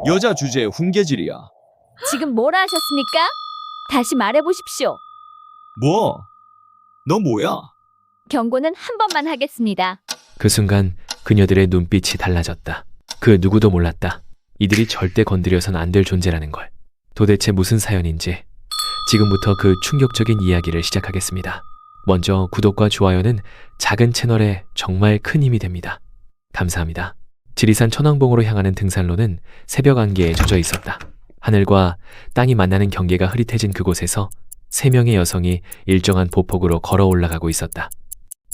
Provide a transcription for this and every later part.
여자 주제에 훈계질이야. 지금 뭐라 하셨습니까? 다시 말해보십시오. 뭐? 너 뭐야? 경고는 한 번만 하겠습니다. 그 순간 그녀들의 눈빛이 달라졌다. 그 누구도 몰랐다. 이들이 절대 건드려선 안 될 존재라는 걸. 도대체 무슨 사연인지 지금부터 그 충격적인 이야기를 시작하겠습니다. 먼저 구독과 좋아요는 작은 채널에 정말 큰 힘이 됩니다. 감사합니다. 지리산 천왕봉으로 향하는 등산로는 새벽 안개에 젖어 있었다. 하늘과 땅이 만나는 경계가 흐릿해진 그곳에서 세 명의 여성이 일정한 보폭으로 걸어 올라가고 있었다.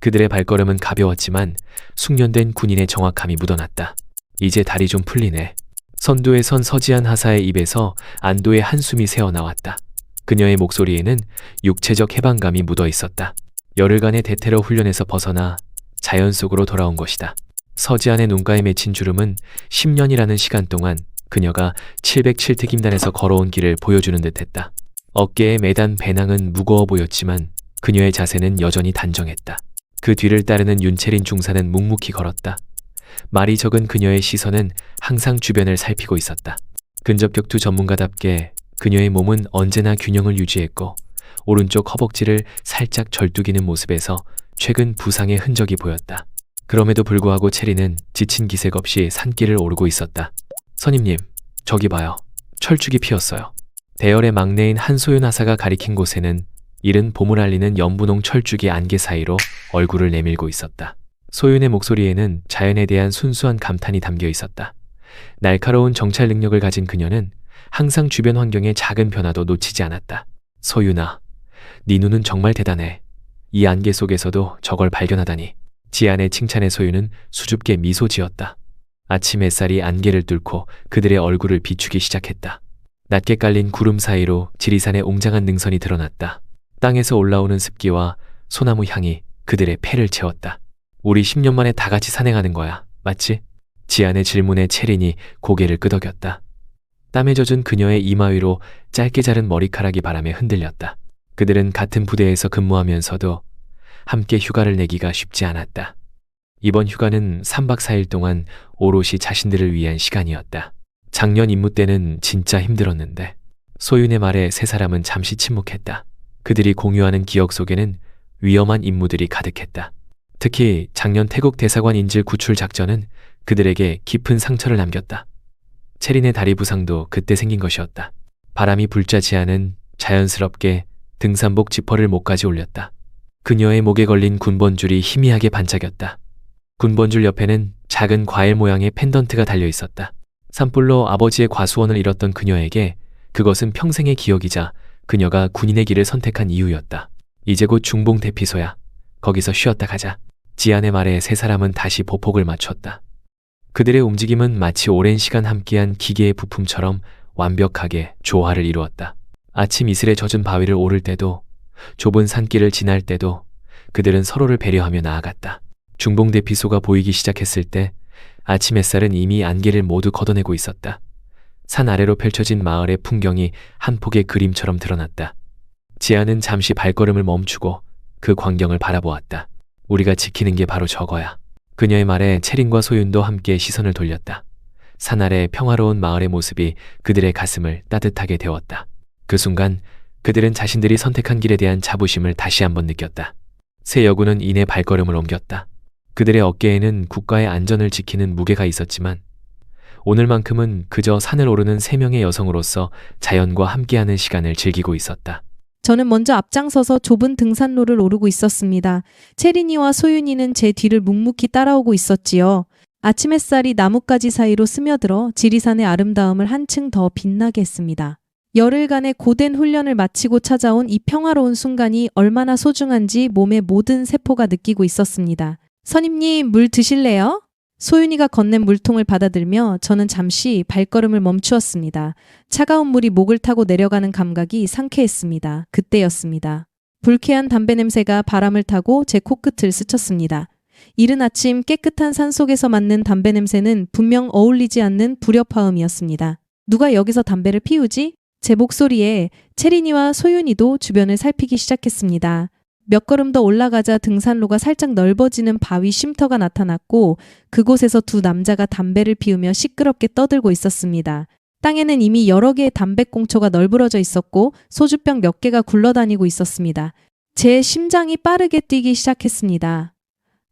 그들의 발걸음은 가벼웠지만 숙련된 군인의 정확함이 묻어났다. 이제 다리 좀 풀리네. 선두에 선 서지한 하사의 입에서 안도의 한숨이 새어나왔다. 그녀의 목소리에는 육체적 해방감이 묻어 있었다. 열흘간의 대테러 훈련에서 벗어나 자연 속으로 돌아온 것이다. 서지안의 눈가에 맺힌 주름은 10년이라는 시간 동안 그녀가 707특임단에서 걸어온 길을 보여주는 듯했다. 어깨에 매단 배낭은 무거워 보였지만 그녀의 자세는 여전히 단정했다. 그 뒤를 따르는 윤채린 중사는 묵묵히 걸었다. 말이 적은 그녀의 시선은 항상 주변을 살피고 있었다. 근접격투 전문가답게 그녀의 몸은 언제나 균형을 유지했고 오른쪽 허벅지를 살짝 절뚝이는 모습에서 최근 부상의 흔적이 보였다. 그럼에도 불구하고 체리는 지친 기색 없이 산길을 오르고 있었다. 선임님, 저기 봐요. 철쭉이 피었어요. 대열의 막내인 한소윤 하사가 가리킨 곳에는 이른 봄을 알리는 연분홍 철쭉이 안개 사이로 얼굴을 내밀고 있었다. 소윤의 목소리에는 자연에 대한 순수한 감탄이 담겨 있었다. 날카로운 정찰 능력을 가진 그녀는 항상 주변 환경의 작은 변화도 놓치지 않았다. 소윤아, 네 눈은 정말 대단해. 이 안개 속에서도 저걸 발견하다니. 지안의 칭찬에 소윤은 수줍게 미소 지었다. 아침 햇살이 안개를 뚫고 그들의 얼굴을 비추기 시작했다. 낮게 깔린 구름 사이로 지리산의 웅장한 능선이 드러났다. 땅에서 올라오는 습기와 소나무 향이 그들의 폐를 채웠다. 우리 10년 만에 다 같이 산행하는 거야, 맞지? 지안의 질문에 채린이 고개를 끄덕였다. 땀에 젖은 그녀의 이마 위로 짧게 자른 머리카락이 바람에 흔들렸다. 그들은 같은 부대에서 근무하면서도 함께 휴가를 내기가 쉽지 않았다. 이번 휴가는 3박 4일 동안 오롯이 자신들을 위한 시간이었다. 작년 임무 때는 진짜 힘들었는데. 소윤의 말에 세 사람은 잠시 침묵했다. 그들이 공유하는 기억 속에는 위험한 임무들이 가득했다. 특히 작년 태국 대사관 인질 구출 작전은 그들에게 깊은 상처를 남겼다. 체린의 다리 부상도 그때 생긴 것이었다. 바람이 불자 지안은 자연스럽게 등산복 지퍼를 목까지 올렸다. 그녀의 목에 걸린 군번줄이 희미하게 반짝였다. 군번줄 옆에는 작은 과일 모양의 펜던트가 달려 있었다. 산불로 아버지의 과수원을 잃었던 그녀에게 그것은 평생의 기억이자 그녀가 군인의 길을 선택한 이유였다. 이제 곧 중봉 대피소야. 거기서 쉬었다 가자. 지안의 말에 세 사람은 다시 보폭을 맞췄다. 그들의 움직임은 마치 오랜 시간 함께한 기계의 부품처럼 완벽하게 조화를 이루었다. 아침 이슬에 젖은 바위를 오를 때도 좁은 산길을 지날 때도 그들은 서로를 배려하며 나아갔다. 중봉 대피소가 보이기 시작했을 때 아침 햇살은 이미 안개를 모두 걷어내고 있었다. 산 아래로 펼쳐진 마을의 풍경이 한 폭의 그림처럼 드러났다. 지안은 잠시 발걸음을 멈추고 그 광경을 바라보았다. 우리가 지키는 게 바로 저거야. 그녀의 말에 채린과 소윤도 함께 시선을 돌렸다. 산 아래 평화로운 마을의 모습이 그들의 가슴을 따뜻하게 데웠다. 그 순간 그들은 자신들이 선택한 길에 대한 자부심을 다시 한번 느꼈다. 새 여군은 이내 발걸음을 옮겼다. 그들의 어깨에는 국가의 안전을 지키는 무게가 있었지만 오늘만큼은 그저 산을 오르는 세 명의 여성으로서 자연과 함께하는 시간을 즐기고 있었다. 저는 먼저 앞장서서 좁은 등산로를 오르고 있었습니다. 채린이와 소윤이는 제 뒤를 묵묵히 따라오고 있었지요. 아침 햇살이 나뭇가지 사이로 스며들어 지리산의 아름다움을 한층 더 빛나게 했습니다. 열흘간의 고된 훈련을 마치고 찾아온 이 평화로운 순간이 얼마나 소중한지 몸의 모든 세포가 느끼고 있었습니다. 선임님, 물 드실래요? 소윤이가 건넨 물통을 받아들며 저는 잠시 발걸음을 멈추었습니다. 차가운 물이 목을 타고 내려가는 감각이 상쾌했습니다. 그때였습니다. 불쾌한 담배 냄새가 바람을 타고 제 코끝을 스쳤습니다. 이른 아침 깨끗한 산속에서 맡는 담배 냄새는 분명 어울리지 않는 불협화음이었습니다. 누가 여기서 담배를 피우지? 제 목소리에 채린이와 소윤이도 주변을 살피기 시작했습니다. 몇 걸음 더 올라가자 등산로가 살짝 넓어지는 바위 쉼터가 나타났고 그곳에서 두 남자가 담배를 피우며 시끄럽게 떠들고 있었습니다. 땅에는 이미 여러 개의 담배꽁초가 널브러져 있었고 소주병 몇 개가 굴러다니고 있었습니다. 제 심장이 빠르게 뛰기 시작했습니다.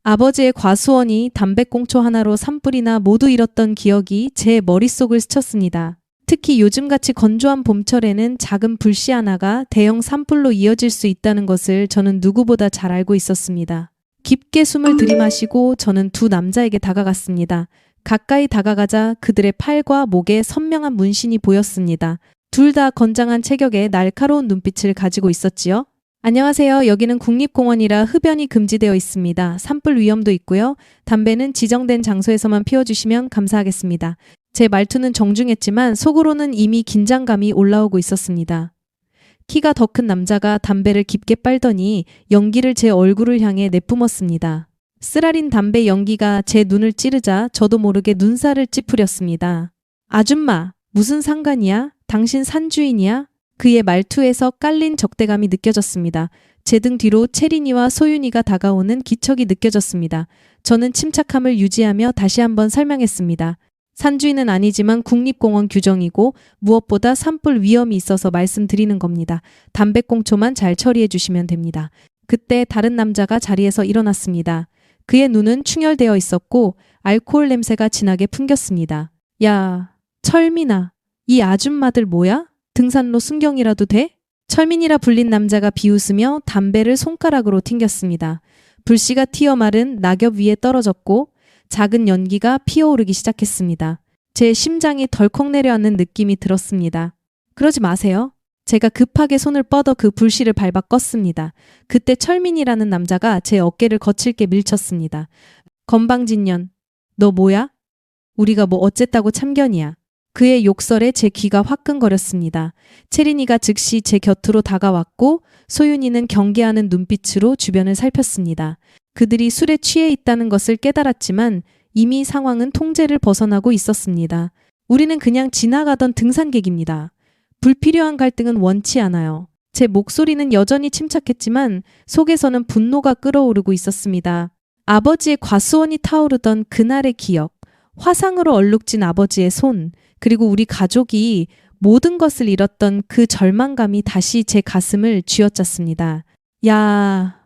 아버지의 과수원이 담배꽁초 하나로 산불이나 모두 잃었던 기억이 제 머릿속을 스쳤습니다. 특히 요즘같이 건조한 봄철에는 작은 불씨 하나가 대형 산불로 이어질 수 있다는 것을 저는 누구보다 잘 알고 있었습니다. 깊게 숨을 들이마시고 저는 두 남자에게 다가갔습니다. 가까이 다가가자 그들의 팔과 목에 선명한 문신이 보였습니다. 둘 다 건장한 체격에 날카로운 눈빛을 가지고 있었지요. 안녕하세요. 여기는 국립공원이라 흡연이 금지되어 있습니다. 산불 위험도 있고요. 담배는 지정된 장소에서만 피워주시면 감사하겠습니다. 제 말투는 정중했지만 속으로는 이미 긴장감이 올라오고 있었습니다. 키가 더 큰 남자가 담배를 깊게 빨더니 연기를 제 얼굴을 향해 내뿜었습니다. 쓰라린 담배 연기가 제 눈을 찌르자 저도 모르게 눈살을 찌푸렸습니다. 아줌마, 무슨 상관이야? 당신 산주인이야? 그의 말투에서 깔린 적대감이 느껴졌습니다. 제 등 뒤로 채린이와 소윤이가 다가오는 기척이 느껴졌습니다. 저는 침착함을 유지하며 다시 한번 설명했습니다. 산주인은 아니지만 국립공원 규정이고 무엇보다 산불 위험이 있어서 말씀드리는 겁니다. 담배꽁초만 잘 처리해 주시면 됩니다. 그때 다른 남자가 자리에서 일어났습니다. 그의 눈은 충혈되어 있었고 알코올 냄새가 진하게 풍겼습니다. 야, 철민아, 이 아줌마들 뭐야? 등산로 순경이라도 돼? 철민이라 불린 남자가 비웃으며 담배를 손가락으로 튕겼습니다. 불씨가 튀어 마른 낙엽 위에 떨어졌고 작은 연기가 피어오르기 시작했습니다. 제 심장이 덜컥 내려앉는 느낌이 들었습니다. 그러지 마세요. 제가 급하게 손을 뻗어 그 불씨를 밟아 껐습니다. 그때 철민이라는 남자가 제 어깨를 거칠게 밀쳤습니다. 건방진년, 너 뭐야? 우리가 뭐 어쨌다고 참견이야. 그의 욕설에 제 귀가 화끈거렸습니다. 채린이가 즉시 제 곁으로 다가왔고 소윤이는 경계하는 눈빛으로 주변을 살폈습니다. 그들이 술에 취해 있다는 것을 깨달았지만 이미 상황은 통제를 벗어나고 있었습니다. 우리는 그냥 지나가던 등산객입니다. 불필요한 갈등은 원치 않아요. 제 목소리는 여전히 침착했지만 속에서는 분노가 끓어오르고 있었습니다. 아버지의 과수원이 타오르던 그날의 기억, 화상으로 얼룩진 아버지의 손, 그리고 우리 가족이 모든 것을 잃었던 그 절망감이 다시 제 가슴을 쥐어짰습니다. 야,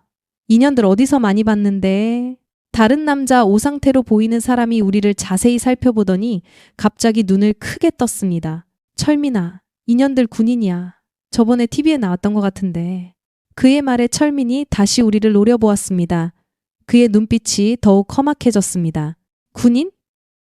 인연들 어디서 많이 봤는데? 다른 남자 오상태로 보이는 사람이 우리를 자세히 살펴보더니 갑자기 눈을 크게 떴습니다. 철민아, 인연들 군인이야. 저번에 TV에 나왔던 것 같은데. 그의 말에 철민이 다시 우리를 노려보았습니다. 그의 눈빛이 더욱 험악해졌습니다. 군인?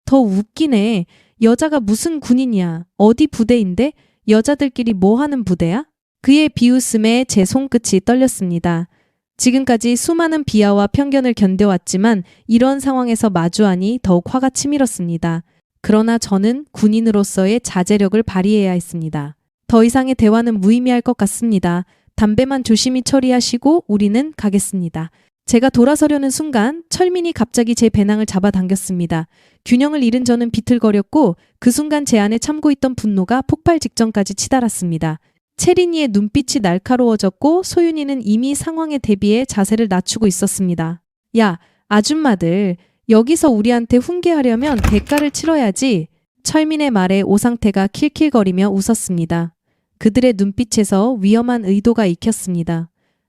더 웃기네. 여자가 무슨 군인이야. 어디 부대인데? 여자들끼리 뭐 하는 부대야? 그의 비웃음에 제 손끝이 떨렸습니다. 지금까지 수많은 비하와 편견을 견뎌왔지만 이런 상황에서 마주하니 더욱 화가 치밀었습니다. 그러나 저는 군인으로서의 자제력을 발휘해야 했습니다. 더 이상의 대화는 무의미할 것 같습니다. 담배만 조심히 처리하시고 우리는 가겠습니다. 제가 돌아서려는 순간 철민이 갑자기 제 배낭을 잡아당겼습니다. 균형을 잃은 저는 비틀거렸고 그 순간 제 안에 참고 있던 분노가 폭발 직전까지 치달았습니다. 채린이의 눈빛이 날카로워졌고 소윤이는 이미 상황에 대비해 자세를 낮추고 있었습니다. 야, 아줌마들, 여기서 우리한테 훈계하려면 대가를 치러야지. 철민의 말에 오상태가 킬킬거리며 웃었습니다. 그들의 눈빛에서 위험한 의도가 익혔습니다.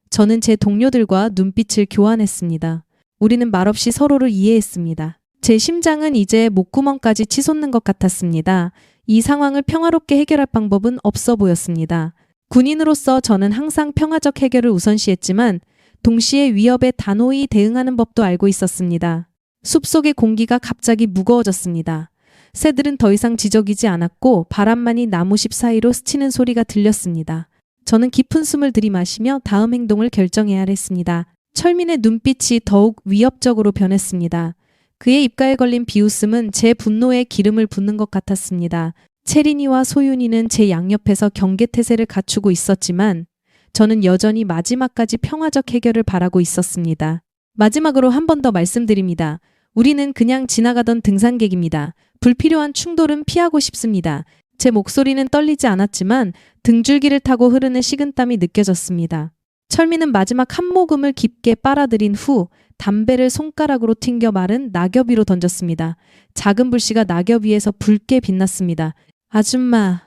저는 제 동료들과 눈빛을 교환했습니다. 우리는 말없이 서로를 이해했습니다. 제 심장은 이제 목구멍까지 치솟는 것 같았습니다. 이 상황을 평화롭게 해결할 방법은 없어 보였습니다. 군인으로서 저는 항상 평화적 해결을 우선시했지만 동시에 위협에 단호히 대응하는 법도 알고 있었습니다. 숲속의 공기가 갑자기 무거워졌습니다. 새들은 더 이상 지저귀지 않았고 바람만이 나무십 사이로 스치는 소리가 들렸습니다. 저는 깊은 숨을 들이마시며 다음 행동을 결정해야 했습니다. 철민의 눈빛이 더욱 위협적으로 변했습니다. 그의 입가에 걸린 비웃음은 제 분노에 기름을 붓는 것 같았습니다. 채린이와 소윤이는 제 양옆에서 경계태세를 갖추고 있었지만 저는 여전히 마지막까지 평화적 해결을 바라고 있었습니다. 마지막으로 한 번 더 말씀드립니다. 우리는 그냥 지나가던 등산객입니다. 불필요한 충돌은 피하고 싶습니다. 제 목소리는 떨리지 않았지만 등줄기를 타고 흐르는 식은땀이 느껴졌습니다. 철민은 마지막 한 모금을 깊게 빨아들인 후 담배를 손가락으로 튕겨 마른 낙엽 위로 던졌습니다. 작은 불씨가 낙엽 위에서 붉게 빛났습니다. 아줌마,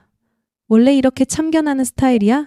원래 이렇게 참견하는 스타일이야?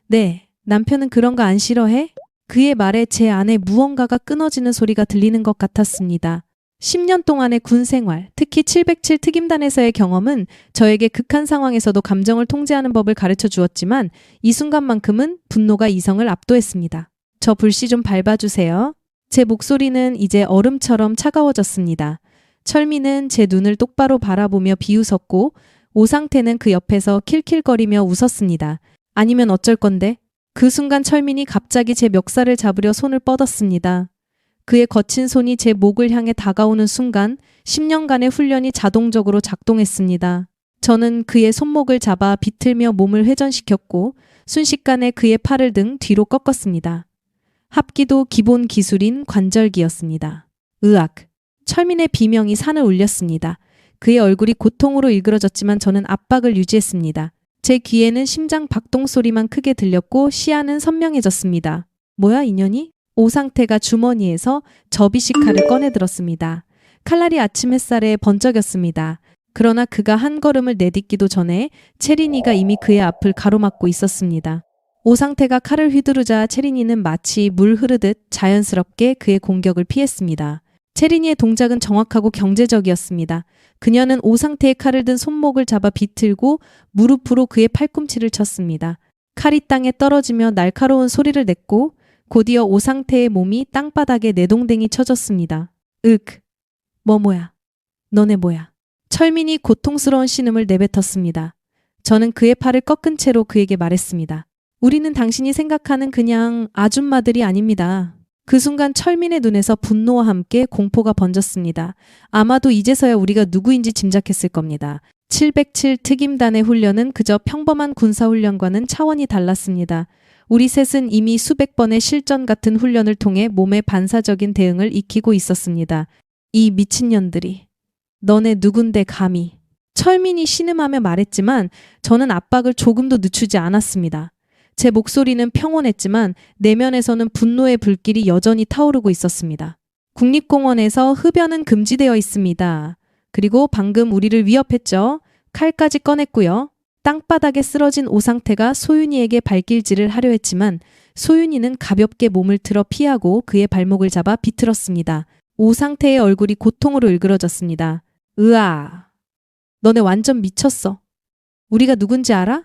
네, 남편은 그런 거 안 싫어해? 그의 말에 제 안에 무언가가 끊어지는 소리가 들리는 것 같았습니다. 10년 동안의 군 생활, 특히 707 특임단에서의 경험은 저에게 극한 상황에서도 감정을 통제하는 법을 가르쳐 주었지만 이 순간만큼은 분노가 이성을 압도했습니다. 저 불씨 좀 밟아주세요. 제 목소리는 이제 얼음처럼 차가워졌습니다. 철민은 제 눈을 똑바로 바라보며 비웃었고 오상태는 그 옆에서 킬킬거리며 웃었습니다. 아니면 어쩔 건데? 그 순간 철민이 갑자기 제 멱살을 잡으려 손을 뻗었습니다. 그의 거친 손이 제 목을 향해 다가오는 순간 10년간의 훈련이 자동적으로 작동했습니다. 저는 그의 손목을 잡아 비틀며 몸을 회전시켰고 순식간에 그의 팔을 등 뒤로 꺾었습니다. 합기도 기본 기술인 관절기였습니다. 으악! 철민의 비명이 산을 울렸습니다. 그의 얼굴이 고통으로 일그러졌지만 저는 압박을 유지했습니다. 제 귀에는 심장 박동 소리만 크게 들렸고 시야는 선명해졌습니다. 뭐야 인연이? 오상태가 주머니에서 접이식 칼을 꺼내들었습니다. 칼날이 아침 햇살에 번쩍였습니다. 그러나 그가 한 걸음을 내딛기도 전에 체린이가 이미 그의 앞을 가로막고 있었습니다. 오상태가 칼을 휘두르자 체린이는 마치 물 흐르듯 자연스럽게 그의 공격을 피했습니다. 체린이의 동작은 정확하고 경제적이었습니다. 그녀는 오상태의 칼을 든 손목을 잡아 비틀고 무릎으로 그의 팔꿈치를 쳤습니다. 칼이 땅에 떨어지며 날카로운 소리를 냈고 곧이어 오상태의 몸이 땅바닥에 내동댕이 쳐졌습니다. 뭐야? 너네 뭐야? 철민이 고통스러운 신음을 내뱉었습니다. 저는 그의 팔을 꺾은 채로 그에게 말했습니다. 우리는 당신이 생각하는 그냥 아줌마들이 아닙니다. 그 순간 철민의 눈에서 분노와 함께 공포가 번졌습니다. 아마도 이제서야 우리가 누구인지 짐작했을 겁니다. 707 특임단의 훈련은 그저 평범한 군사훈련과는 차원이 달랐습니다. 우리 셋은 이미 수백 번의 실전 같은 훈련을 통해 몸의 반사적인 대응을 익히고 있었습니다. 이 미친년들이. 너네 누군데 감히. 철민이 신음하며 말했지만 저는 압박을 조금도 늦추지 않았습니다. 제 목소리는 평온했지만 내면에서는 분노의 불길이 여전히 타오르고 있었습니다. 국립공원에서 흡연은 금지되어 있습니다. 그리고 방금 우리를 위협했죠. 칼까지 꺼냈고요. 땅바닥에 쓰러진 오상태가 소윤이에게 발길질을 하려 했지만 소윤이는 가볍게 몸을 틀어 피하고 그의 발목을 잡아 비틀었습니다. 오상태의 얼굴이 고통으로 일그러졌습니다. 으아! 너네 완전 미쳤어. 우리가 누군지 알아?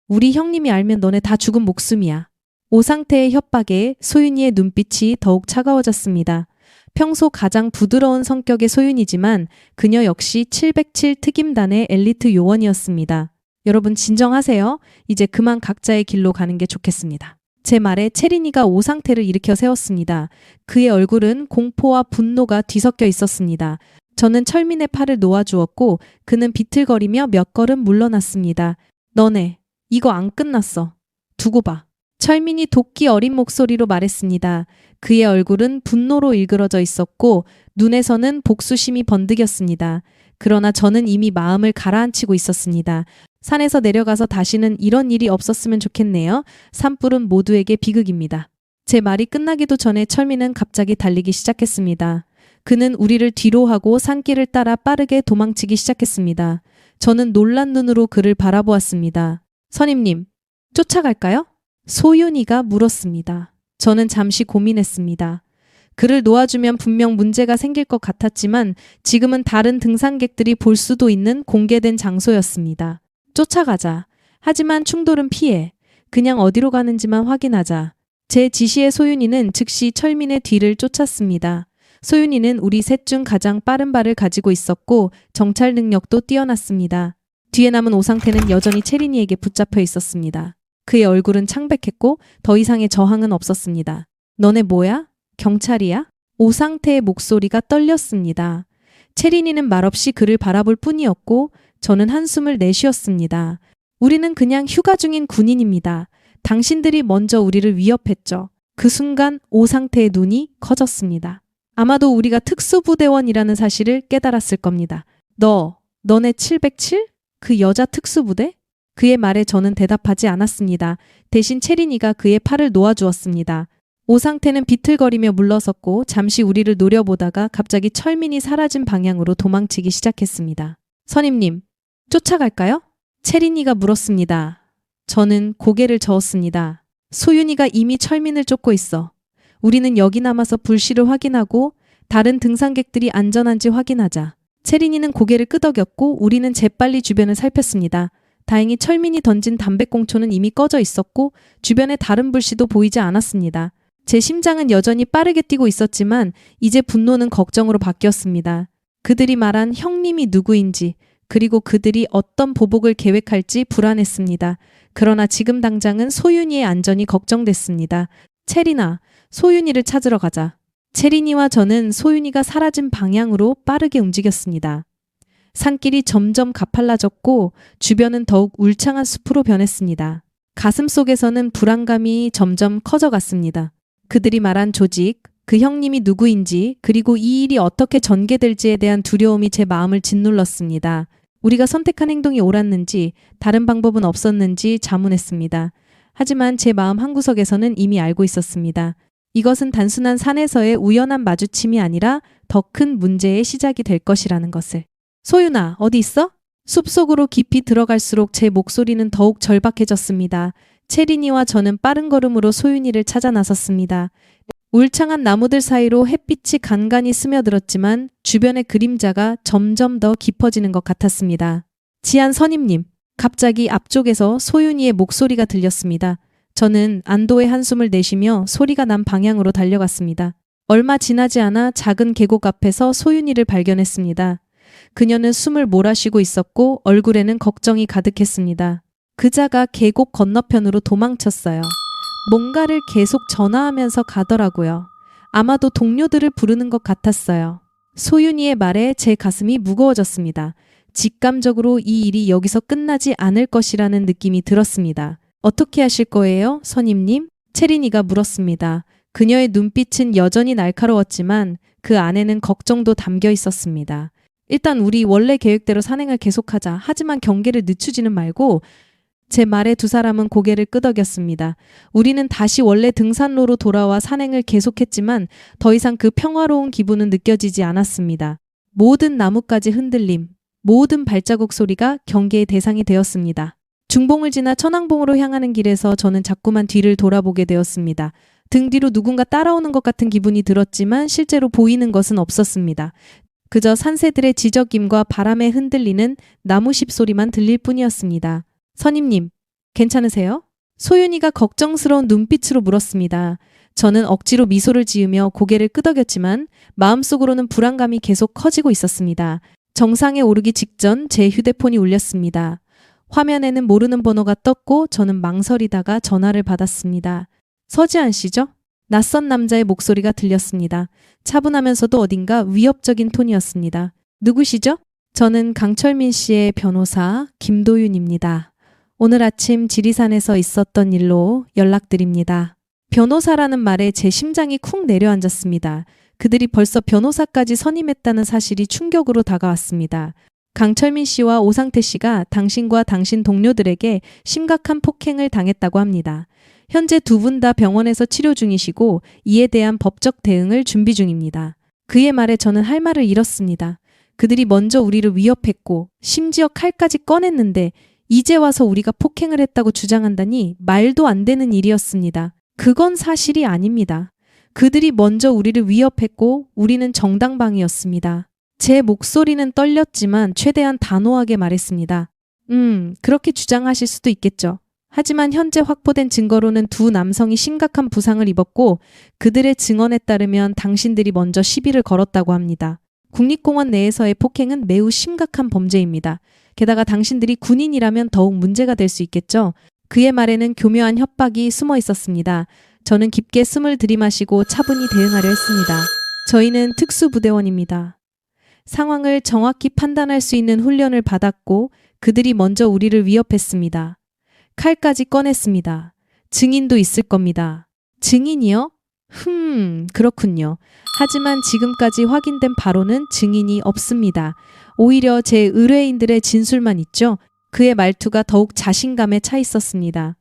우리 형님이 알면 너네 다 죽은 목숨이야. 오상태의 협박에 소윤이의 눈빛이 더욱 차가워졌습니다. 평소 가장 부드러운 성격의 소윤이지만 그녀 역시 707 특임단의 엘리트 요원이었습니다. 여러분 진정하세요. 이제 그만 각자의 길로 가는 게 좋겠습니다. 제 말에 체린이가 오상태를 일으켜 세웠습니다. 그의 얼굴은 공포와 분노가 뒤섞여 있었습니다. 저는 철민의 팔을 놓아주었고 그는 비틀거리며 몇 걸음 물러났습니다. 너네 이거 안 끝났어. 두고 봐. 철민이 도끼 어린 목소리로 말했습니다. 그의 얼굴은 분노로 일그러져 있었고 눈에서는 복수심이 번득였습니다. 그러나 저는 이미 마음을 가라앉히고 있었습니다. 산에서 내려가서 다시는 이런 일이 없었으면 좋겠네요. 산불은 모두에게 비극입니다. 제 말이 끝나기도 전에 철민은 갑자기 달리기 시작했습니다. 그는 우리를 뒤로 하고 산길을 따라 빠르게 도망치기 시작했습니다. 저는 놀란 눈으로 그를 바라보았습니다. 선임님, 쫓아갈까요? 소윤이가 물었습니다. 저는 잠시 고민했습니다. 그를 놓아주면 분명 문제가 생길 것 같았지만 지금은 다른 등산객들이 볼 수도 있는 공개된 장소였습니다. 쫓아가자. 하지만 충돌은 피해. 그냥 어디로 가는지만 확인하자. 제 지시에 소윤이는 즉시 철민의 뒤를 쫓았습니다. 소윤이는 우리 셋 중 가장 빠른 발을 가지고 있었고 정찰 능력도 뛰어났습니다. 뒤에 남은 오상태는 여전히 체린이에게 붙잡혀 있었습니다. 그의 얼굴은 창백했고 더 이상의 저항은 없었습니다. 너네 뭐야? 경찰이야? 오상태의 목소리가 떨렸습니다. 체린이는 말없이 그를 바라볼 뿐이었고 저는 한숨을 내쉬었습니다. 우리는 그냥 휴가 중인 군인입니다. 당신들이 먼저 우리를 위협했죠. 그 순간 오상태의 눈이 커졌습니다. 아마도 우리가 특수부대원이라는 사실을 깨달았을 겁니다. 너네 707? 그 여자 특수부대? 그의 말에 저는 대답하지 않았습니다. 대신 체린이가 그의 팔을 놓아주었습니다. 오상태는 비틀거리며 물러섰고 잠시 우리를 노려보다가 갑자기 철민이 사라진 방향으로 도망치기 시작했습니다. 선임님, 쫓아갈까요? 채린이가 물었습니다. 저는 고개를 저었습니다. 소윤이가 이미 철민을 쫓고 있어. 우리는 여기 남아서 불씨를 확인하고 다른 등산객들이 안전한지 확인하자. 채린이는 고개를 끄덕였고 우리는 재빨리 주변을 살폈습니다. 다행히 철민이 던진 담배꽁초는 이미 꺼져 있었고 주변에 다른 불씨도 보이지 않았습니다. 제 심장은 여전히 빠르게 뛰고 있었지만 이제 분노는 걱정으로 바뀌었습니다. 그들이 말한 형님이 누구인지 그리고 그들이 어떤 보복을 계획할지 불안했습니다. 그러나 지금 당장은 소윤이의 안전이 걱정됐습니다. 채린아, 소윤이를 찾으러 가자. 채린이와 저는 소윤이가 사라진 방향으로 빠르게 움직였습니다. 산길이 점점 가팔라졌고 주변은 더욱 울창한 숲으로 변했습니다. 가슴속에서는 불안감이 점점 커져갔습니다. 그들이 말한 조직, 그 형님이 누구인지 그리고 이 일이 어떻게 전개될지에 대한 두려움이 제 마음을 짓눌렀습니다. 우리가 선택한 행동이 옳았는지 다른 방법은 없었는지 자문했습니다. 하지만 제 마음 한구석에서는 이미 알고 있었습니다. 이것은 단순한 산에서의 우연한 마주침이 아니라 더 큰 문제의 시작이 될 것이라는 것을. 소윤아, 어디 있어? 숲속으로 깊이 들어갈수록 제 목소리는 더욱 절박해졌습니다. 채린이와 저는 빠른 걸음으로 소윤이를 찾아 나섰습니다. 울창한 나무들 사이로 햇빛이 간간히 스며들었지만 주변의 그림자가 점점 더 깊어지는 것 같았습니다. 지안 선임님, 갑자기 앞쪽에서 소윤이의 목소리가 들렸습니다. 저는 안도의 한숨을 내쉬며 소리가 난 방향으로 달려갔습니다. 얼마 지나지 않아 작은 계곡 앞에서 소윤이를 발견했습니다. 그녀는 숨을 몰아쉬고 있었고 얼굴에는 걱정이 가득했습니다. 그자가 계곡 건너편으로 도망쳤어요. 뭔가를 계속 전화하면서 가더라고요. 아마도 동료들을 부르는 것 같았어요. 소윤이의 말에 제 가슴이 무거워졌습니다. 직감적으로 이 일이 여기서 끝나지 않을 것이라는 느낌이 들었습니다. 어떻게 하실 거예요, 선임님? 채린이가 물었습니다. 그녀의 눈빛은 여전히 날카로웠지만 그 안에는 걱정도 담겨 있었습니다. 일단 우리 원래 계획대로 산행을 계속하자. 하지만 경계를 늦추지는 말고. 제 말에 두 사람은 고개를 끄덕였습니다. 우리는 다시 원래 등산로로 돌아와 산행을 계속했지만 더 이상 그 평화로운 기분은 느껴지지 않았습니다. 모든 나뭇가지 흔들림, 모든 발자국 소리가 경계의 대상이 되었습니다. 중봉을 지나 천왕봉으로 향하는 길에서 저는 자꾸만 뒤를 돌아보게 되었습니다. 등 뒤로 누군가 따라오는 것 같은 기분이 들었지만 실제로 보이는 것은 없었습니다. 그저 산새들의 지저김과 바람에 흔들리는 나무십 소리만 들릴 뿐이었습니다. 선임님, 괜찮으세요? 소윤이가 걱정스러운 눈빛으로 물었습니다. 저는 억지로 미소를 지으며 고개를 끄덕였지만 마음속으로는 불안감이 계속 커지고 있었습니다. 정상에 오르기 직전 제 휴대폰이 울렸습니다. 화면에는 모르는 번호가 떴고 저는 망설이다가 전화를 받았습니다. 서지안 씨죠? 낯선 남자의 목소리가 들렸습니다. 차분하면서도 어딘가 위협적인 톤이었습니다. 누구시죠? 저는 강철민 씨의 변호사 김도윤입니다. 오늘 아침 지리산에서 있었던 일로 연락드립니다. 변호사라는 말에 제 심장이 쿵 내려앉았습니다. 그들이 벌써 변호사까지 선임했다는 사실이 충격으로 다가왔습니다. 강철민 씨와 오상태 씨가 당신과 당신 동료들에게 심각한 폭행을 당했다고 합니다. 현재 두 분 다 병원에서 치료 중이시고 이에 대한 법적 대응을 준비 중입니다. 그의 말에 저는 할 말을 잃었습니다. 그들이 먼저 우리를 위협했고 심지어 칼까지 꺼냈는데 이제 와서 우리가 폭행을 했다고 주장한다니 말도 안 되는 일이었습니다. 그건 사실이 아닙니다. 그들이 먼저 우리를 위협했고 우리는 정당방위였습니다. 제 목소리는 떨렸지만 최대한 단호하게 말했습니다. 그렇게 주장하실 수도 있겠죠. 하지만 현재 확보된 증거로는 두 남성이 심각한 부상을 입었고 그들의 증언에 따르면 당신들이 먼저 시비를 걸었다고 합니다. 국립공원 내에서의 폭행은 매우 심각한 범죄입니다. 게다가 당신들이 군인이라면 더욱 문제가 될 수 있겠죠. 그의 말에는 교묘한 협박이 숨어 있었습니다. 저는 깊게 숨을 들이마시고 차분히 대응하려 했습니다. 저희는 특수부대원입니다. 상황을 정확히 판단할 수 있는 훈련을 받았고 그들이 먼저 우리를 위협했습니다. 칼까지 꺼냈습니다. 증인도 있을 겁니다. 증인이요? 그렇군요. 하지만 지금까지 확인된 바로는 증인이 없습니다. 오히려 제 의뢰인들의 진술만 있죠. 그의 말투가 더욱 자신감에 차 있었습니다.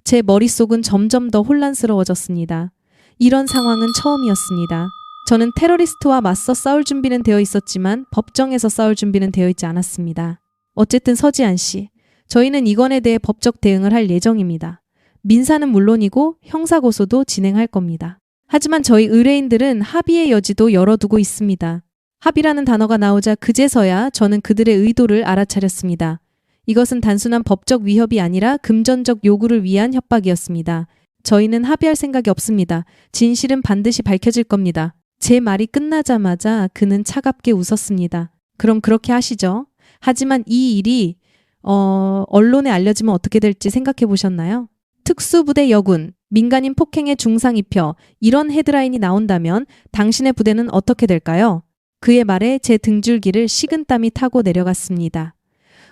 제 머릿속은 점점 더 혼란스러워졌습니다. 이런 상황은 처음이었습니다. 저는 테러리스트와 맞서 싸울 준비는 되어 있었지만 법정에서 싸울 준비는 되어 있지 않았습니다. 어쨌든 서지안 씨, 저희는 이 건에 대해 법적 대응을 할 예정입니다. 민사는 물론이고 형사고소도 진행할 겁니다. 하지만 저희 의뢰인들은 합의의 여지도 열어두고 있습니다. 합의라는 단어가 나오자 그제서야 저는 그들의 의도를 알아차렸습니다. 이것은 단순한 법적 위협이 아니라 금전적 요구를 위한 협박이었습니다. 저희는 합의할 생각이 없습니다. 진실은 반드시 밝혀질 겁니다. 제 말이 끝나자마자 그는 차갑게 웃었습니다. 그럼 그렇게 하시죠. 하지만 이 일이 언론에 알려지면 어떻게 될지 생각해 보셨나요? 특수부대 여군, 민간인 폭행에 중상 입혀 이런 헤드라인이 나온다면 당신의 부대는 어떻게 될까요? 그의 말에 제 등줄기를 식은땀이 타고 내려갔습니다.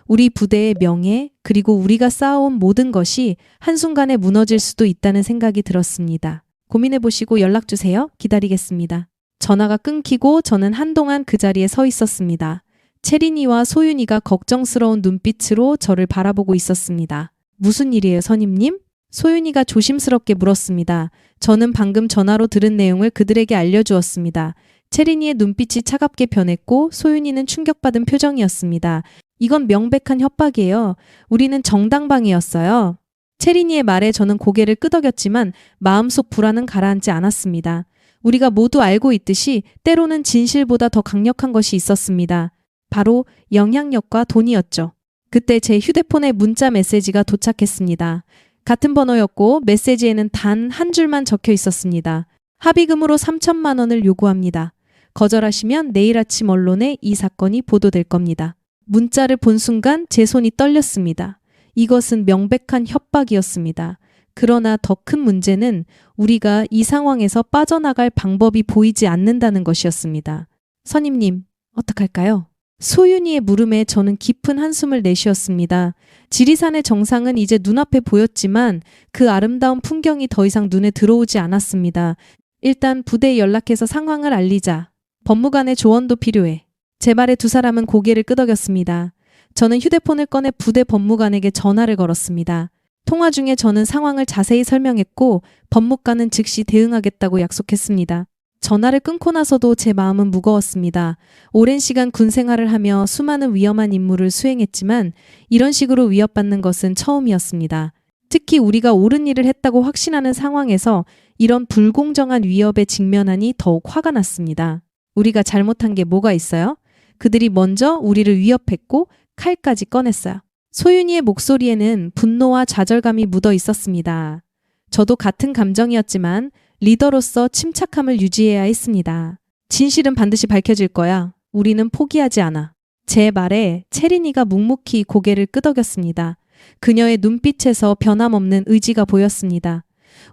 우리 부대의 명예 그리고 우리가 쌓아온 모든 것이 한순간에 무너질 수도 있다는 생각이 들었습니다. 고민해보시고 연락주세요. 기다리겠습니다. 전화가 끊기고 저는 한동안 그 자리에 서 있었습니다. 채린이와 소윤이가 걱정스러운 눈빛으로 저를 바라보고 있었습니다. 무슨 일이에요, 선임님? 소윤이가 조심스럽게 물었습니다. 저는 방금 전화로 들은 내용을 그들에게 알려주었습니다. 채린이의 눈빛이 차갑게 변했고 소윤이는 충격받은 표정이었습니다. 이건 명백한 협박이에요. 우리는 정당방위였어요. 채린이의 말에 저는 고개를 끄덕였지만 마음속 불안은 가라앉지 않았습니다. 우리가 모두 알고 있듯이 때로는 진실보다 더 강력한 것이 있었습니다. 바로 영향력과 돈이었죠. 그때 제 휴대폰에 문자 메시지가 도착했습니다. 같은 번호였고 메시지에는 단 한 줄만 적혀 있었습니다. 합의금으로 3천만 원을 요구합니다. 거절하시면 내일 아침 언론에 이 사건이 보도될 겁니다. 문자를 본 순간 제 손이 떨렸습니다. 이것은 명백한 협박이었습니다. 그러나 더 큰 문제는 우리가 이 상황에서 빠져나갈 방법이 보이지 않는다는 것이었습니다. 선임님, 어떡할까요? 소윤이의 물음에 저는 깊은 한숨을 내쉬었습니다. 지리산의 정상은 이제 눈앞에 보였지만 그 아름다운 풍경이 더 이상 눈에 들어오지 않았습니다. 일단 부대에 연락해서 상황을 알리자. 법무관의 조언도 필요해. 제 말에 두 사람은 고개를 끄덕였습니다. 저는 휴대폰을 꺼내 부대 법무관에게 전화를 걸었습니다. 통화 중에 저는 상황을 자세히 설명했고 법무관은 즉시 대응하겠다고 약속했습니다. 전화를 끊고 나서도 제 마음은 무거웠습니다. 오랜 시간 군 생활을 하며 수많은 위험한 임무를 수행했지만 이런 식으로 위협받는 것은 처음이었습니다. 특히 우리가 옳은 일을 했다고 확신하는 상황에서 이런 불공정한 위협에 직면하니 더욱 화가 났습니다. 우리가 잘못한 게 뭐가 있어요? 그들이 먼저 우리를 위협했고 칼까지 꺼냈어요. 소윤이의 목소리에는 분노와 좌절감이 묻어 있었습니다. 저도 같은 감정이었지만 리더로서 침착함을 유지해야 했습니다. 진실은 반드시 밝혀질 거야. 우리는 포기하지 않아. 제 말에 채린이가 묵묵히 고개를 끄덕였습니다. 그녀의 눈빛에서 변함없는 의지가 보였습니다.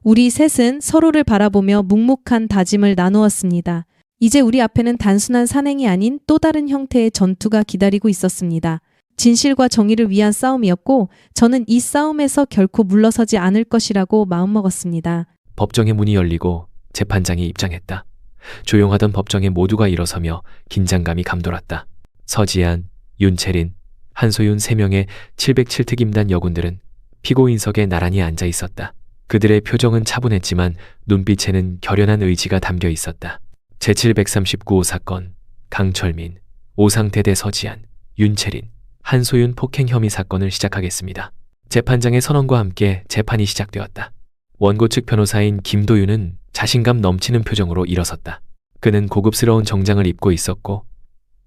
우리 셋은 서로를 바라보며 묵묵한 다짐을 나누었습니다. 이제 우리 앞에는 단순한 산행이 아닌 또 다른 형태의 전투가 기다리고 있었습니다. 진실과 정의를 위한 싸움이었고 저는 이 싸움에서 결코 물러서지 않을 것이라고 마음먹었습니다. 법정의 문이 열리고 재판장이 입장했다. 조용하던 법정에 모두가 일어서며 긴장감이 감돌았다. 서지한, 윤채린, 한소윤 3명의 707특임단 여군들은 피고인석에 나란히 앉아 있었다. 그들의 표정은 차분했지만 눈빛에는 결연한 의지가 담겨 있었다. 제739호 사건, 강철민, 오상태 대 서지한, 윤채린, 한소윤 폭행 혐의 사건을 시작하겠습니다. 재판장의 선언과 함께 재판이 시작되었다. 원고 측 변호사인 김도윤은 자신감 넘치는 표정으로 일어섰다. 그는 고급스러운 정장을 입고 있었고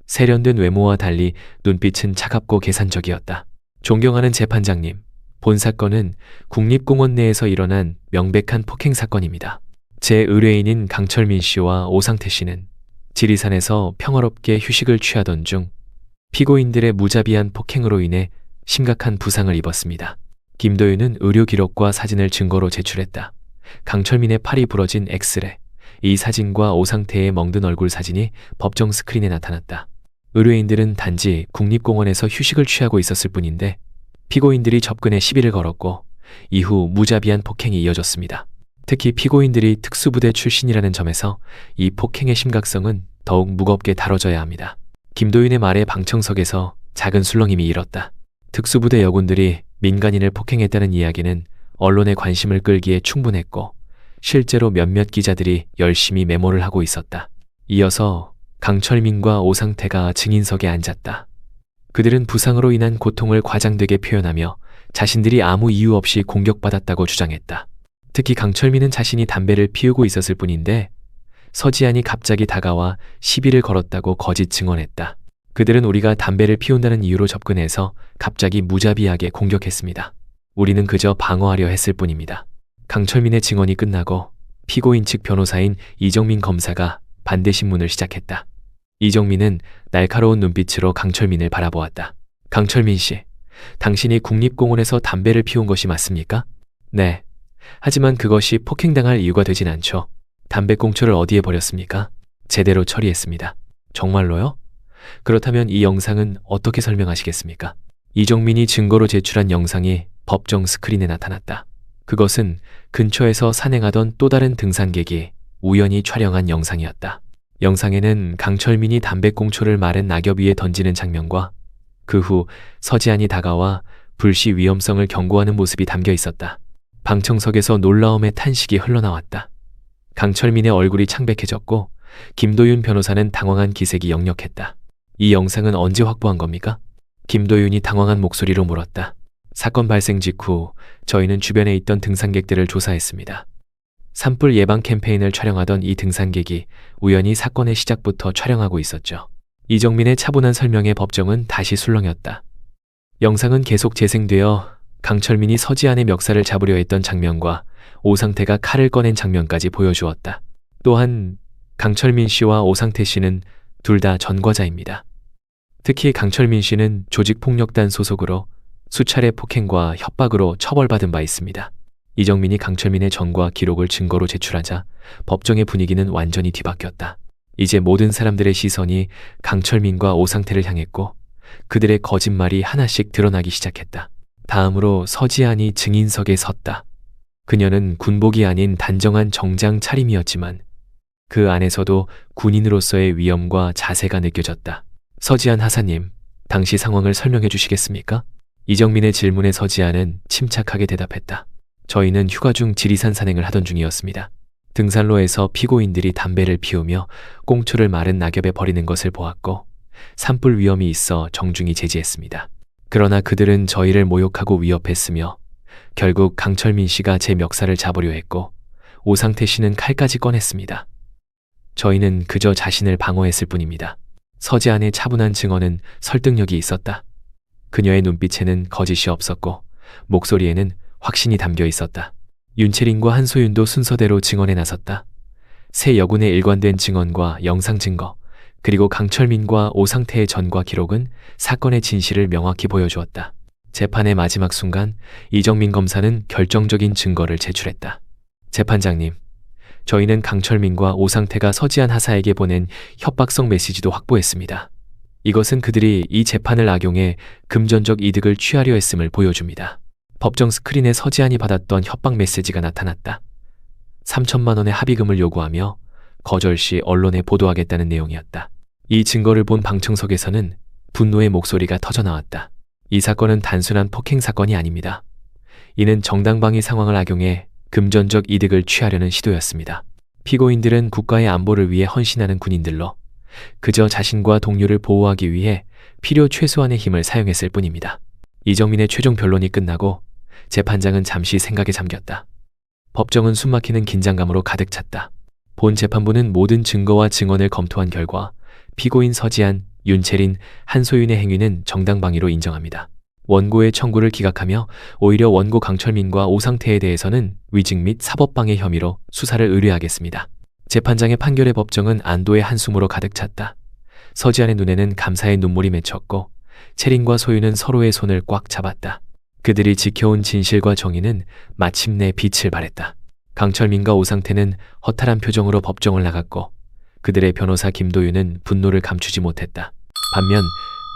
세련된 외모와 달리 눈빛은 차갑고 계산적이었다. 존경하는 재판장님, 본 사건은 국립공원 내에서 일어난 명백한 폭행 사건입니다. 제 의뢰인인 강철민 씨와 오상태 씨는 지리산에서 평화롭게 휴식을 취하던 중 피고인들의 무자비한 폭행으로 인해 심각한 부상을 입었습니다. 김도윤은 의료 기록과 사진을 증거로 제출했다. 강철민의 팔이 부러진 엑스레이, 이 사진과 오상태의 멍든 얼굴 사진이 법정 스크린에 나타났다. 의뢰인들은 단지 국립공원에서 휴식을 취하고 있었을 뿐인데 피고인들이 접근해 시비를 걸었고 이후 무자비한 폭행이 이어졌습니다. 특히 피고인들이 특수부대 출신이라는 점에서 이 폭행의 심각성은 더욱 무겁게 다뤄져야 합니다. 김도윤의 말에 방청석에서 작은 술렁임이 일었다. 특수부대 여군들이 민간인을 폭행했다는 이야기는 언론의 관심을 끌기에 충분했고 실제로 몇몇 기자들이 열심히 메모를 하고 있었다. 이어서 강철민과 오상태가 증인석에 앉았다. 그들은 부상으로 인한 고통을 과장되게 표현하며 자신들이 아무 이유 없이 공격받았다고 주장했다. 특히 강철민은 자신이 담배를 피우고 있었을 뿐인데 서지안이 갑자기 다가와 시비를 걸었다고 거짓 증언했다. 그들은 우리가 담배를 피운다는 이유로 접근해서 갑자기 무자비하게 공격했습니다. 우리는 그저 방어하려 했을 뿐입니다. 강철민의 증언이 끝나고 피고인 측 변호사인 이정민 검사가 반대 신문을 시작했다. 이정민은 날카로운 눈빛으로 강철민을 바라보았다. 강철민 씨, 당신이 국립공원에서 담배를 피운 것이 맞습니까? 네. 하지만 그것이 폭행당할 이유가 되진 않죠. 담배꽁초를 어디에 버렸습니까? 제대로 처리했습니다. 정말로요? 그렇다면 이 영상은 어떻게 설명하시겠습니까? 이정민이 증거로 제출한 영상이 법정 스크린에 나타났다. 그것은 근처에서 산행하던 또 다른 등산객이 우연히 촬영한 영상이었다. 영상에는 강철민이 담배꽁초를 마른 낙엽 위에 던지는 장면과 그 후 서지안이 다가와 불시 위험성을 경고하는 모습이 담겨 있었다. 방청석에서 놀라움의 탄식이 흘러나왔다. 강철민의 얼굴이 창백해졌고 김도윤 변호사는 당황한 기색이 역력했다. 이 영상은 언제 확보한 겁니까? 김도윤이 당황한 목소리로 물었다. 사건 발생 직후 저희는 주변에 있던 등산객들을 조사했습니다. 산불 예방 캠페인을 촬영하던 이 등산객이 우연히 사건의 시작부터 촬영하고 있었죠. 이정민의 차분한 설명에 법정은 다시 술렁였다. 영상은 계속 재생되어 강철민이 서지안의 멱살을 잡으려 했던 장면과 오상태가 칼을 꺼낸 장면까지 보여주었다. 또한 강철민 씨와 오상태 씨는 둘 다 전과자입니다. 특히 강철민 씨는 조직폭력단 소속으로 수차례 폭행과 협박으로 처벌받은 바 있습니다. 이정민이 강철민의 전과 기록을 증거로 제출하자 법정의 분위기는 완전히 뒤바뀌었다. 이제 모든 사람들의 시선이 강철민과 오상태를 향했고 그들의 거짓말이 하나씩 드러나기 시작했다. 다음으로 서지안이 증인석에 섰다. 그녀는 군복이 아닌 단정한 정장 차림이었지만 그 안에서도 군인으로서의 위엄과 자세가 느껴졌다. 서지안 하사님, 당시 상황을 설명해 주시겠습니까? 이정민의 질문에 서지안은 침착하게 대답했다. 저희는 휴가 중 지리산 산행을 하던 중이었습니다. 등산로에서 피고인들이 담배를 피우며 꽁초를 마른 낙엽에 버리는 것을 보았고 산불 위험이 있어 정중히 제지했습니다. 그러나 그들은 저희를 모욕하고 위협했으며 결국 강철민 씨가 제 멱살을 잡으려 했고 오상태 씨는 칼까지 꺼냈습니다. 저희는 그저 자신을 방어했을 뿐입니다. 서지안의 차분한 증언은 설득력이 있었다. 그녀의 눈빛에는 거짓이 없었고 목소리에는 확신이 담겨 있었다. 윤채린과 한소윤도 순서대로 증언에 나섰다. 세 여군의 일관된 증언과 영상 증거, 그리고 강철민과 오상태의 전과 기록은 사건의 진실을 명확히 보여주었다. 재판의 마지막 순간 이정민 검사는 결정적인 증거를 제출했다. 재판장님, 저희는 강철민과 오상태가 서지안 하사에게 보낸 협박성 메시지도 확보했습니다. 이것은 그들이 이 재판을 악용해 금전적 이득을 취하려 했음을 보여줍니다. 법정 스크린에 서지안이 받았던 협박 메시지가 나타났다. 3천만 원의 합의금을 요구하며 거절 시 언론에 보도하겠다는 내용이었다. 이 증거를 본 방청석에서는 분노의 목소리가 터져나왔다. 이 사건은 단순한 폭행 사건이 아닙니다. 이는 정당방위 상황을 악용해 금전적 이득을 취하려는 시도였습니다. 피고인들은 국가의 안보를 위해 헌신하는 군인들로 그저 자신과 동료를 보호하기 위해 필요 최소한의 힘을 사용했을 뿐입니다. 이정민의 최종 변론이 끝나고 재판장은 잠시 생각에 잠겼다. 법정은 숨막히는 긴장감으로 가득 찼다. 본 재판부는 모든 증거와 증언을 검토한 결과 피고인 서지안, 윤채린, 한소윤의 행위는 정당방위로 인정합니다. 원고의 청구를 기각하며 오히려 원고 강철민과 오상태에 대해서는 위증 및 사법방해 혐의로 수사를 의뢰하겠습니다. 재판장의 판결에 법정은 안도의 한숨으로 가득 찼다. 서지안의 눈에는 감사의 눈물이 맺혔고 채린과 소윤은 서로의 손을 꽉 잡았다. 그들이 지켜온 진실과 정의는 마침내 빛을 발했다. 강철민과 오상태는 허탈한 표정으로 법정을 나갔고 그들의 변호사 김도윤은 분노를 감추지 못했다. 반면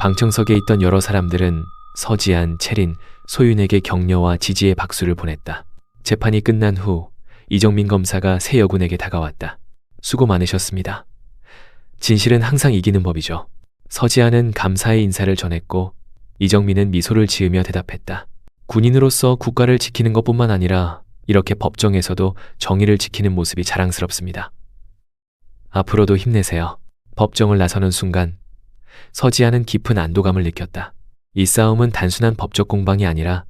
방청석에 있던 여러 사람들은 서지안, 채린, 소윤에게 격려와 지지의 박수를 보냈다. 재판이 끝난 후 이정민 검사가 세 여군에게 다가왔다. 수고 많으셨습니다. 진실은 항상 이기는 법이죠. 서지안은 감사의 인사를 전했고 이정민은 미소를 지으며 대답했다. 군인으로서 국가를 지키는 것뿐만 아니라 이렇게 법정에서도 정의를 지키는 모습이 자랑스럽습니다. 앞으로도 힘내세요. 법정을 나서는 순간 서지아는 깊은 안도감을 느꼈다. 이 싸움은 단순한 법적 공방이 아니라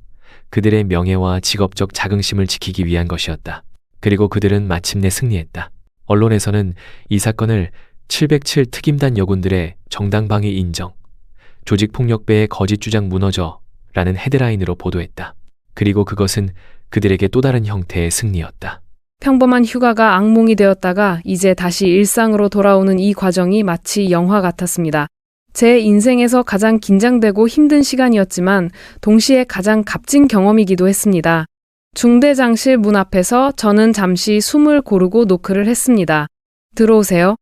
그들의 명예와 직업적 자긍심을 지키기 위한 것이었다. 그리고 그들은 마침내 승리했다. 언론에서는 이 사건을 707 특임단 여군들의 정당방위 인정, 조직폭력배의 거짓 주장 무너져 라는 헤드라인으로 보도했다. 그리고 그것은 그들에게 또 다른 형태의 승리였다. 평범한 휴가가 악몽이 되었다가 이제 다시 일상으로 돌아오는 이 과정이 마치 영화 같았습니다. 제 인생에서 가장 긴장되고 힘든 시간이었지만 동시에 가장 값진 경험이기도 했습니다. 중대장실 문 앞에서 저는 잠시 숨을 고르고 노크를 했습니다. 들어오세요.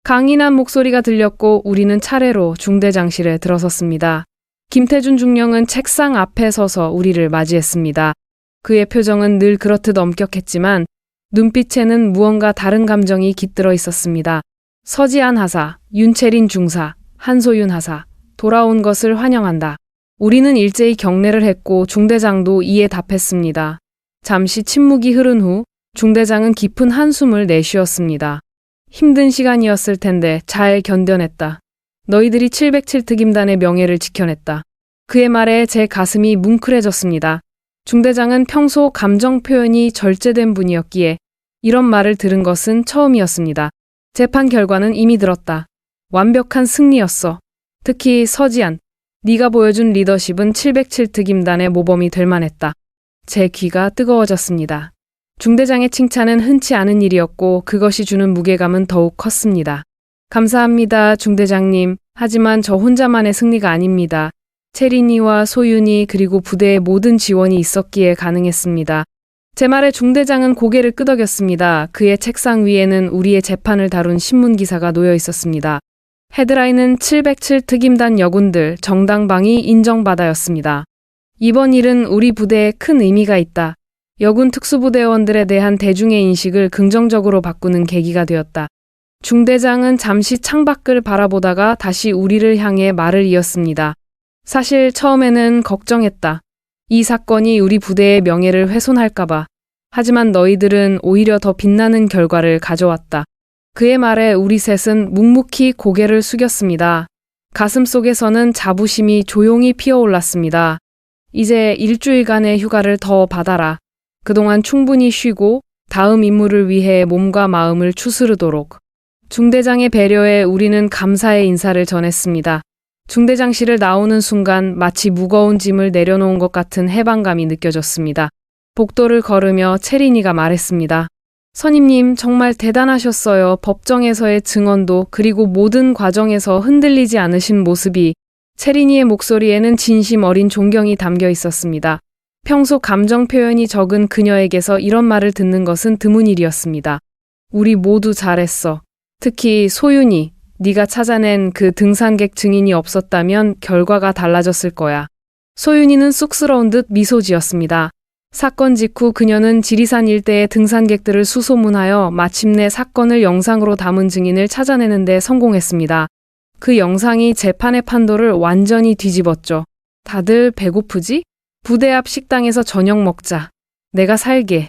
강인한 목소리가 들렸고 우리는 차례로 중대장실에 들어섰습니다. 김태준 중령은 책상 앞에 서서 우리를 맞이했습니다. 그의 표정은 늘 그렇듯 엄격했지만 눈빛에는 무언가 다른 감정이 깃들어 있었습니다. 서지안 하사, 윤채린 중사, 한소윤 하사, 돌아온 것을 환영한다. 우리는 일제히 경례를 했고 중대장도 이에 답했습니다. 잠시 침묵이 흐른 후 중대장은 깊은 한숨을 내쉬었습니다. 힘든 시간이었을 텐데 잘 견뎌냈다. 너희들이 707 특임단의 명예를 지켜냈다. 그의 말에 제 가슴이 뭉클해졌습니다. 중대장은 평소 감정 표현이 절제된 분이었기에 이런 말을 들은 것은 처음이었습니다. 재판 결과는 이미 들었다. 완벽한 승리였어. 특히 서지안, 네가 보여준 리더십은 707 특임단의 모범이 될 만했다. 제 귀가 뜨거워졌습니다. 중대장의 칭찬은 흔치 않은 일이었고 그것이 주는 무게감은 더욱 컸습니다. 감사합니다, 중대장님. 하지만 저 혼자만의 승리가 아닙니다. 채린이와 소윤이 그리고 부대의 모든 지원이 있었기에 가능했습니다. 제 말에 중대장은 고개를 끄덕였습니다. 그의 책상 위에는 우리의 재판을 다룬 신문기사가 놓여 있었습니다. 헤드라인은 707 특임단 여군들 정당방위 인정받아였습니다. 이번 일은 우리 부대에 큰 의미가 있다. 여군 특수부대원들에 대한 대중의 인식을 긍정적으로 바꾸는 계기가 되었다. 중대장은 잠시 창밖을 바라보다가 다시 우리를 향해 말을 이었습니다. 사실 처음에는 걱정했다. 이 사건이 우리 부대의 명예를 훼손할까봐. 하지만 너희들은 오히려 더 빛나는 결과를 가져왔다. 그의 말에 우리 셋은 묵묵히 고개를 숙였습니다. 가슴 속에서는 자부심이 조용히 피어올랐습니다. 이제 일주일간의 휴가를 더 받아라. 그동안 충분히 쉬고 다음 임무를 위해 몸과 마음을 추스르도록. 중대장의 배려에 우리는 감사의 인사를 전했습니다. 중대장실을 나오는 순간 마치 무거운 짐을 내려놓은 것 같은 해방감이 느껴졌습니다. 복도를 걸으며 채린이가 말했습니다. 선임님 정말 대단하셨어요. 법정에서의 증언도 그리고 모든 과정에서 흔들리지 않으신 모습이. 채린이의 목소리에는 진심 어린 존경이 담겨 있었습니다. 평소 감정 표현이 적은 그녀에게서 이런 말을 듣는 것은 드문 일이었습니다. 우리 모두 잘했어. 특히 소윤이, 네가 찾아낸 그 등산객 증인이 없었다면 결과가 달라졌을 거야. 소윤이는 쑥스러운 듯 미소 지었습니다. 사건 직후 그녀는 지리산 일대의 등산객들을 수소문하여 마침내 사건을 영상으로 담은 증인을 찾아내는 데 성공했습니다. 그 영상이 재판의 판도를 완전히 뒤집었죠. 다들 배고프지? 부대 앞 식당에서 저녁 먹자. 내가 살게.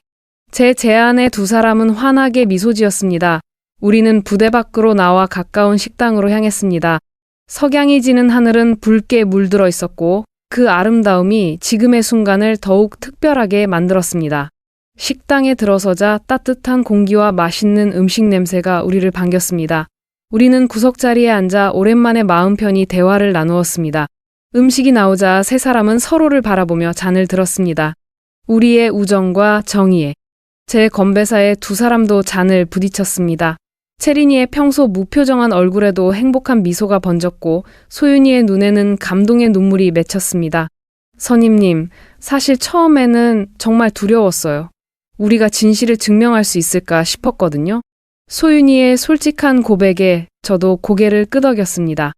제 제안에 두 사람은 환하게 미소 지었습니다. 우리는 부대 밖으로 나와 가까운 식당으로 향했습니다. 석양이 지는 하늘은 붉게 물들어 있었고 그 아름다움이 지금의 순간을 더욱 특별하게 만들었습니다. 식당에 들어서자 따뜻한 공기와 맛있는 음식 냄새가 우리를 반겼습니다. 우리는 구석자리에 앉아 오랜만에 마음 편히 대화를 나누었습니다. 음식이 나오자 세 사람은 서로를 바라보며 잔을 들었습니다. 우리의 우정과 정의에. 제 건배사에 두 사람도 잔을 부딪혔습니다. 채린이의 평소 무표정한 얼굴에도 행복한 미소가 번졌고 소윤이의 눈에는 감동의 눈물이 맺혔습니다. 선임님, 사실 처음에는 정말 두려웠어요. 우리가 진실을 증명할 수 있을까 싶었거든요. 소윤이의 솔직한 고백에 저도 고개를 끄덕였습니다.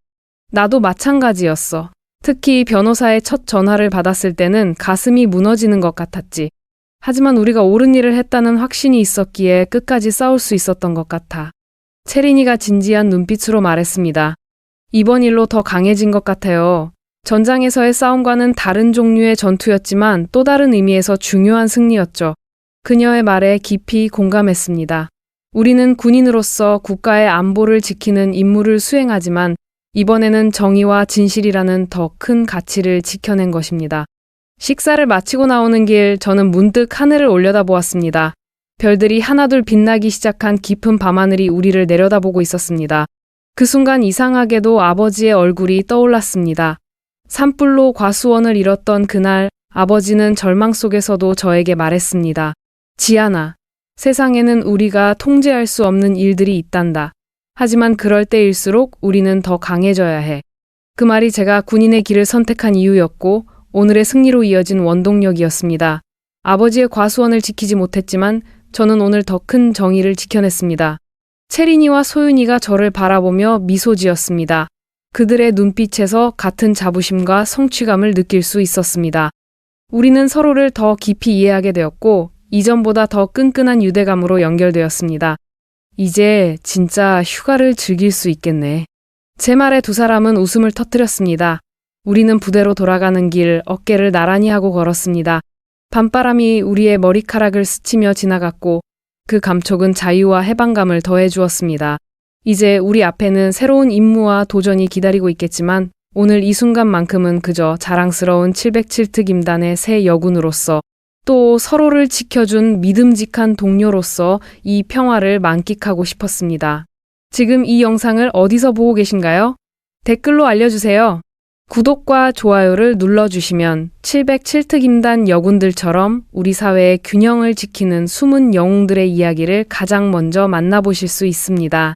나도 마찬가지였어. 특히 변호사의 첫 전화를 받았을 때는 가슴이 무너지는 것 같았지. 하지만 우리가 옳은 일을 했다는 확신이 있었기에 끝까지 싸울 수 있었던 것 같아. 채린이가 진지한 눈빛으로 말했습니다. 이번 일로 더 강해진 것 같아요. 전장에서의 싸움과는 다른 종류의 전투였지만 또 다른 의미에서 중요한 승리였죠. 그녀의 말에 깊이 공감했습니다. 우리는 군인으로서 국가의 안보를 지키는 임무를 수행하지만 이번에는 정의와 진실이라는 더 큰 가치를 지켜낸 것입니다. 식사를 마치고 나오는 길 저는 문득 하늘을 올려다보았습니다. 별들이 하나둘 빛나기 시작한 깊은 밤하늘이 우리를 내려다보고 있었습니다. 그 순간 이상하게도 아버지의 얼굴이 떠올랐습니다. 산불로 과수원을 잃었던 그날 아버지는 절망 속에서도 저에게 말했습니다. 지아나, 세상에는 우리가 통제할 수 없는 일들이 있단다. 하지만 그럴 때일수록 우리는 더 강해져야 해. 그 말이 제가 군인의 길을 선택한 이유였고 오늘의 승리로 이어진 원동력이었습니다. 아버지의 과수원을 지키지 못했지만 저는 오늘 더 큰 정의를 지켜냈습니다. 채린이와 소윤이가 저를 바라보며 미소 지었습니다. 그들의 눈빛에서 같은 자부심과 성취감을 느낄 수 있었습니다. 우리는 서로를 더 깊이 이해하게 되었고 이전보다 더 끈끈한 유대감으로 연결되었습니다. 이제 진짜 휴가를 즐길 수 있겠네. 제 말에 두 사람은 웃음을 터뜨렸습니다. 우리는 부대로 돌아가는 길 어깨를 나란히 하고 걸었습니다. 밤바람이 우리의 머리카락을 스치며 지나갔고 그 감촉은 자유와 해방감을 더해 주었습니다. 이제 우리 앞에는 새로운 임무와 도전이 기다리고 있겠지만 오늘 이 순간만큼은 그저 자랑스러운 707특 임단의 새 여군으로서 또 서로를 지켜준 믿음직한 동료로서 이 평화를 만끽하고 싶었습니다. 지금 이 영상을 어디서 보고 계신가요? 댓글로 알려주세요. 구독과 좋아요를 눌러주시면 707특 임단 여군들처럼 우리 사회의 균형을 지키는 숨은 영웅들의 이야기를 가장 먼저 만나보실 수 있습니다.